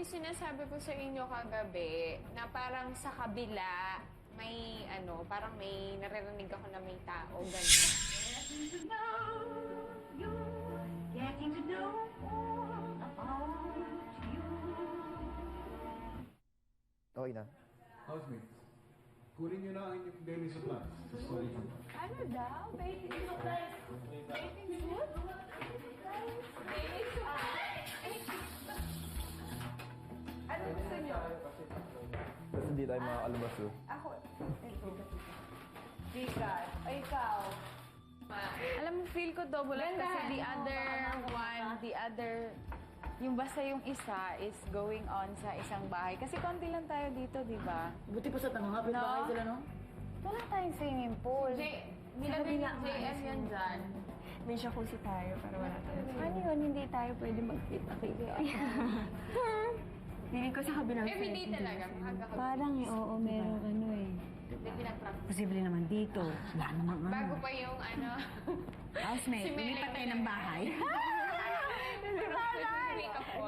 yung sinasabi ko sa inyo kagabi, na parang sa kabila, may parang may naririnig ako na may tao, ganyan. Okay na. Housemates, kunin nyo na ang inyong daily supplies. Sorry. Ano daw? Bathing supplies? Bathing suit? Bathing supplies? Ano gusto nyo? Kasi hindi tayo makakalabas oh. Ako. Gikas. Ay, ikaw. Alam mo, feel ko double up kasi the other, yung basta yung isa is going on sa isang bahay. Kasi konti lang tayo dito, di ba? Buti pa sa tangangapit bahay sila, no? Wala tayong swimming pool. Nilagay ng JM yan dyan. May jacuzzi tayo para wala tayong Ano yun, hindi tayo pwede mag-fit-fit. Feeling ko sa kabilang Everyday talaga. Parang oo, merong ano eh. Posible naman dito. Wala namang ano. Bago pa yung Housemate, lumipat tayo ng bahay.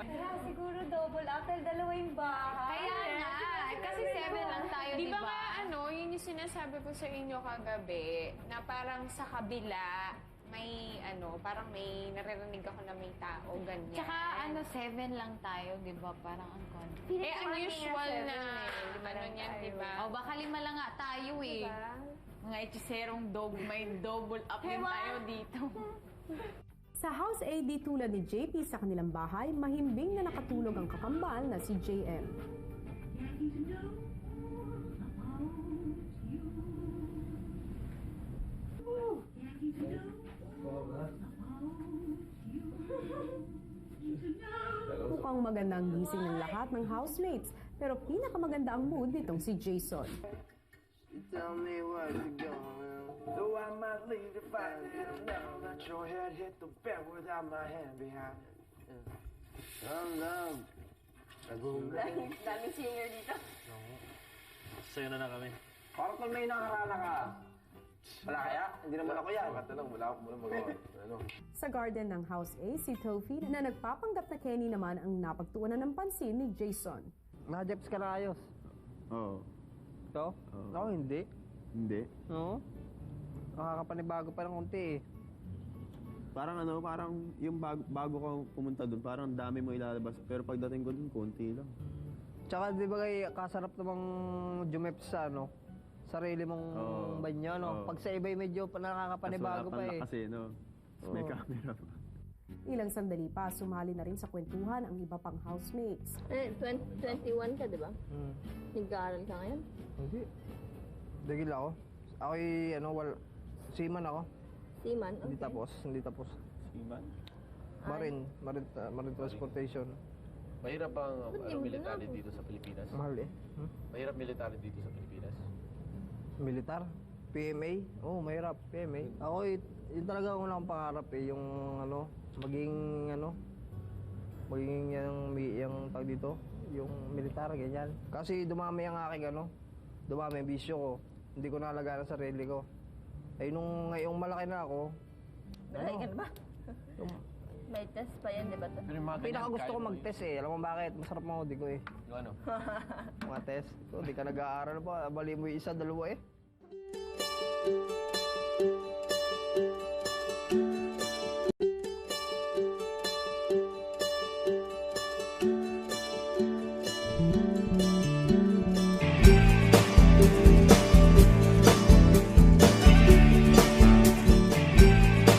Kaya siguro double up dahil dalawa yung bahay. Kaya nga, kasi 7 lang tayo, di ba? Di ba nga yun yung sinasabi ko sa inyo kagabi, na parang sa kabila, may parang may naririnig ako na may tao, ganyan. Tsaka 7 lang tayo, di ba? Parang ang konti. Ang usual na, niyan, di ba? O, baka 5 lang nga tayo eh. Diba? Mga echiserong may double up din tayo dito. Sa House A, di tulad ni JP sa kanilang bahay, mahimbing na nakatulog ang kakambal na si JM. Mukhang magandang gising ng lahat ng housemates, pero pinakamaganda ang mood nitong si Jason. Tell me where you going. Though I might leave to fight, never let your head hit the bed without my hand behind it. Love. Daming singer dito. Sa'yo na kami. Parang kung may nakaharana ka. Wala kaya? Hindi naman ako yan. Wala mo na magawa. Sa garden ng House A, si Tofi na nagpapanggap na Kenny naman ang napagtuunan ng pansin ni Jason. Naka-jeps ka na ayos. Oo. Ito? Ako hindi. Hindi. Oo. Nakakapanibago pa ng konti eh. Parang parang yung bago ko pumunta doon, parang dami mo ilalabas. Pero pagdating ko doon, konti lang. Tsaka di ba kasarap namang jumeps sa sarili mong banyo, no? Pag sa iba'y medyo nakakapanibago pa eh. Kasi, no? May camera pa. Ilang sandali pa, sumali na rin sa kwentuhan ang iba pang housemates. 21 ka, di ba? Nag-aaral ka ngayon? Hindi. Dagil ako. Ako'y, seaman ako. Seaman? Okay. Hindi tapos. Seaman? Marine transportation. Mahirap bang military dito sa Pilipinas? Mahal eh. Mahirap military dito sa Pilipinas? Militar? PMA? Oo, mahirap. PMA. Ako, yun talaga ang unang pangarap eh. Yung maging yung tag dito. Yung militar, ganyan. Kasi dumami ang aking dumami ang bisyo ko. Hindi ko nalagaan ang sarili ko. Ay, ngayong malaki na ako. Malaki ka na ba? May test pa yan, di ba? Pinaka gusto ko mag-test eh. Alam mo bakit? Masarap mahudi ko eh. Yung ano? Mga test. So, di ka nag-aaral pa. Bali mo yung isa, dalawa eh.